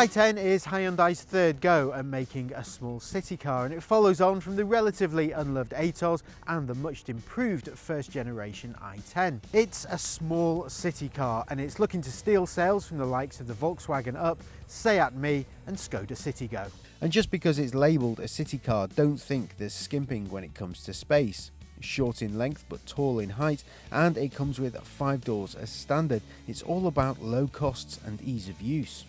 i10 is Hyundai's third go at making a small city car, and it follows on from the relatively unloved i10s and the much improved first generation i10. It's a small city car and it's looking to steal sales from the likes of the Volkswagen Up, Seat Me and Skoda Citigo. And just because it's labelled a city car, don't think there's skimping when it comes to space. Short in length but tall in height, and it comes with 5 doors as standard. It's all about low costs and ease of use.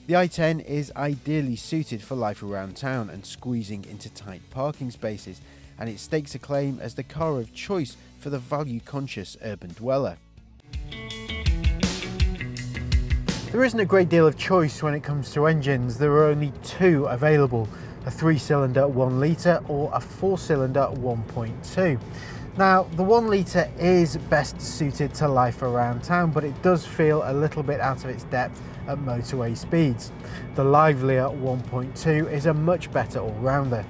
The i10 is ideally suited for life around town and squeezing into tight parking spaces, and it stakes a claim as the car of choice for the value-conscious urban dweller. There isn't a great deal of choice when it comes to engines. There are only 2 available, a 3-cylinder 1 litre or a 4-cylinder 1.2. Now, the 1 litre is best suited to life around town, but it does feel a little bit out of its depth at motorway speeds. The livelier 1.2 is a much better all-rounder.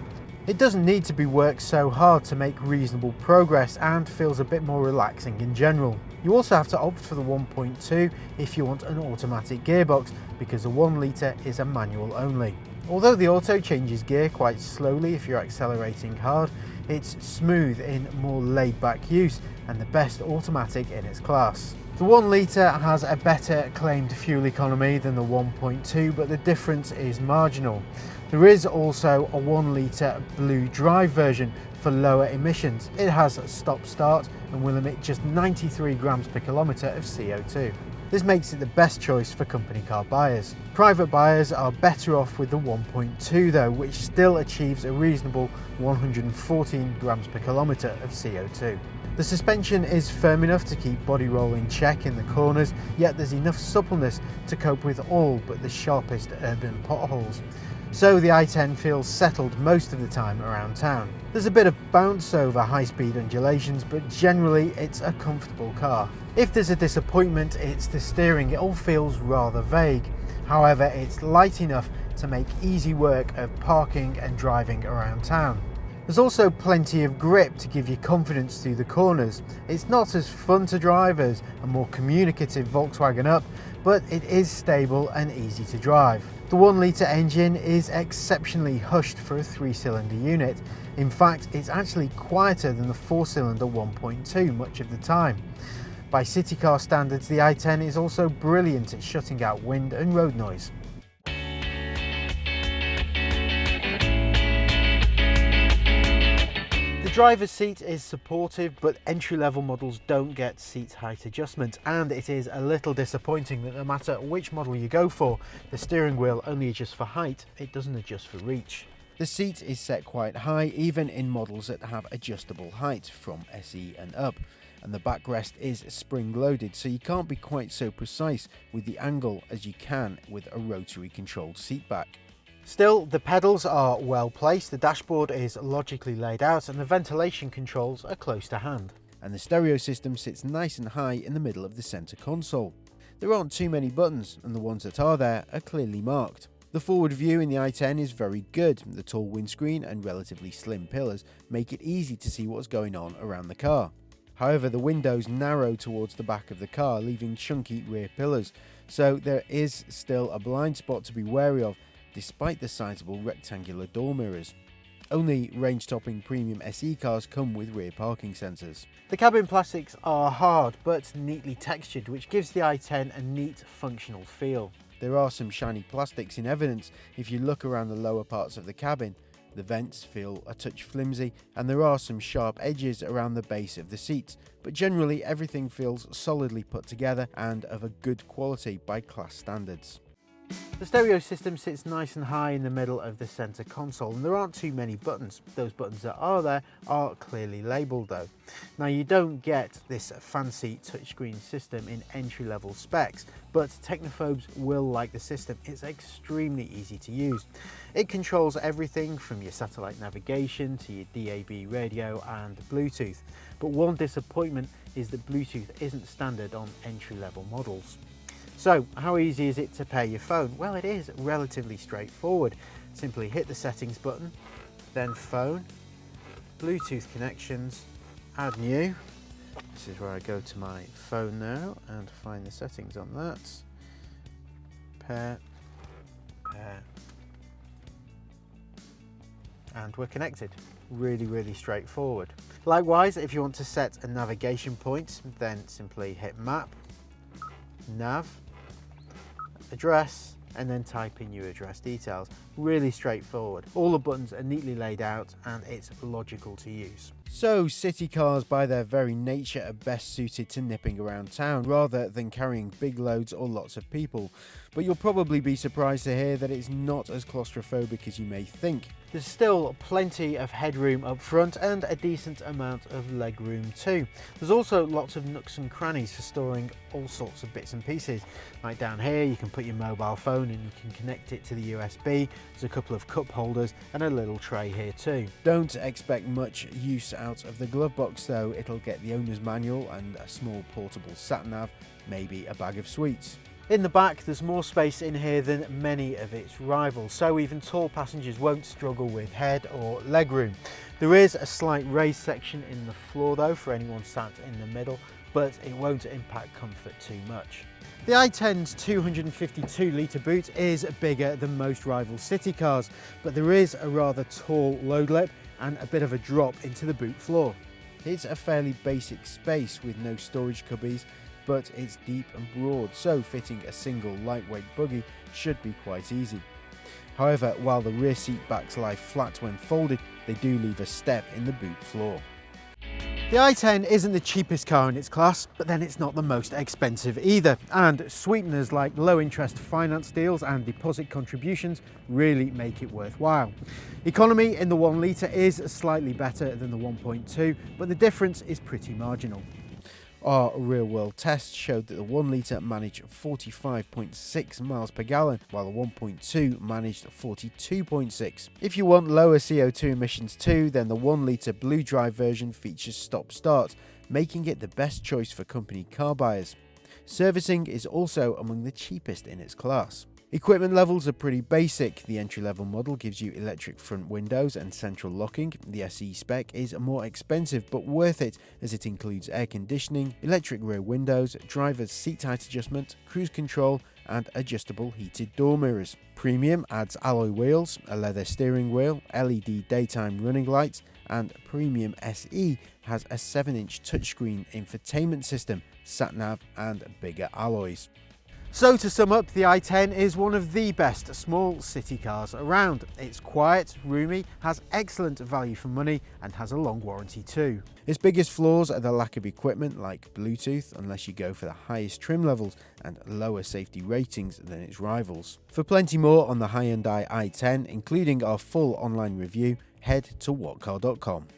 It doesn't need to be worked so hard to make reasonable progress and feels a bit more relaxing in general. You also have to opt for the 1.2 if you want an automatic gearbox, because the 1 litre is a manual only. Although the auto changes gear quite slowly if you're accelerating hard, it's smooth in more laid-back use and the best automatic in its class. The 1 litre has a better claimed fuel economy than the 1.2, but the difference is marginal. There is also a 1 litre blue drive version for lower emissions. It has stop-start and will emit just 93 grams per kilometre of CO2. This makes it the best choice for company car buyers. Private buyers are better off with the 1.2 though, which still achieves a reasonable 114 grams per kilometre of CO2. The suspension is firm enough to keep body roll in check in the corners, yet there's enough suppleness to cope with all but the sharpest urban potholes. So the i10 feels settled most of the time around town. There's a bit of bounce over high-speed undulations, but generally it's a comfortable car. If there's a disappointment, it's the steering. It all feels rather vague. However, it's light enough to make easy work of parking and driving around town. There's also plenty of grip to give you confidence through the corners. It's not as fun to drive as a more communicative Volkswagen Up, but it is stable and easy to drive. The 1 litre engine is exceptionally hushed for a 3-cylinder unit. In fact, it's actually quieter than the 4-cylinder 1.2 much of the time. By city car standards, the i10 is also brilliant at shutting out wind and road noise. The driver's seat is supportive, but entry-level models don't get seat height adjustment, and it is a little disappointing that no matter which model you go for, the steering wheel only adjusts for height, it doesn't adjust for reach. The seat is set quite high, even in models that have adjustable height from SE and up, and the backrest is spring-loaded, so you can't be quite so precise with the angle as you can with a rotary-controlled seat back. Still, the pedals are well placed, the dashboard is logically laid out, and the ventilation controls are close to hand. And the stereo system sits nice and high in the middle of the centre console. There aren't too many buttons, and the ones that are there are clearly marked. The forward view in the i10 is very good. The tall windscreen and relatively slim pillars make it easy to see what's going on around the car. However, the windows narrow towards the back of the car, leaving chunky rear pillars, so there is still a blind spot to be wary of, despite the sizable rectangular door mirrors. Only range-topping premium SE cars come with rear parking sensors. The cabin plastics are hard but neatly textured, which gives the i10 a neat, functional feel. There are some shiny plastics in evidence if you look around the lower parts of the cabin. The vents feel a touch flimsy, and there are some sharp edges around the base of the seats, but generally everything feels solidly put together and of a good quality by class standards. The stereo system sits nice and high in the middle of the centre console, and there aren't too many buttons. Those buttons that are there are clearly labelled though. Now, you don't get this fancy touchscreen system in entry-level specs, but technophobes will like the system. It's extremely easy to use. It controls everything from your satellite navigation to your DAB radio and Bluetooth. But one disappointment is that Bluetooth isn't standard on entry-level models. So, how easy is it to pair your phone? Well, it is relatively straightforward. Simply hit the settings button, then phone, Bluetooth connections, add new. This is where I go to my phone now and find the settings on that. Pair, and we're connected. Really straightforward. Likewise, if you want to set a navigation point, then simply hit map, nav, address, and then type in your address details. Really straightforward. All the buttons are neatly laid out and it's logical to use. So, city cars by their very nature are best suited to nipping around town rather than carrying big loads or lots of people. But you'll probably be surprised to hear that it's not as claustrophobic as you may think. There's still plenty of headroom up front and a decent amount of legroom too. There's also lots of nooks and crannies for storing all sorts of bits and pieces. Like down here you can put your mobile phone and you can connect it to the USB. There's a couple of cup holders and a little tray here too. Don't expect much use out of the glove box though. It'll get the owner's manual and a small portable sat-nav, maybe a bag of sweets. In the back there's more space in here than many of its rivals, so even tall passengers won't struggle with head or legroom. There is a slight raised section in the floor though for anyone sat in the middle, but it won't impact comfort too much. The i10's 252 litre boot is bigger than most rival city cars, but there is a rather tall load lip and a bit of a drop into the boot floor. It's a fairly basic space with no storage cubbies, but it's deep and broad, so fitting a single lightweight buggy should be quite easy. However, while the rear seat backs lie flat when folded, they do leave a step in the boot floor. The i10 isn't the cheapest car in its class, but then it's not the most expensive either, and sweeteners like low interest finance deals and deposit contributions really make it worthwhile. Economy in the 1 litre is slightly better than the 1.2, but the difference is pretty marginal. Our real-world tests showed that the 1 litre managed 45.6 miles per gallon, while the 1.2 managed 42.6. If you want lower CO2 emissions too, then the 1 litre Blue Drive version features stop-start, making it the best choice for company car buyers. Servicing is also among the cheapest in its class. Equipment levels are pretty basic. The entry-level model gives you electric front windows and central locking. The SE spec is more expensive but worth it as it includes air conditioning, electric rear windows, driver's seat height adjustment, cruise control and adjustable heated door mirrors. Premium adds alloy wheels, a leather steering wheel, LED daytime running lights, and Premium SE has a 7-inch touchscreen infotainment system, sat-nav and bigger alloys. So to sum up, the i10 is one of the best small city cars around. It's quiet, roomy, has excellent value for money and has a long warranty too. Its biggest flaws are the lack of equipment like Bluetooth unless you go for the highest trim levels and lower safety ratings than its rivals. For plenty more on the Hyundai i10, including our full online review, head to whatcar.com.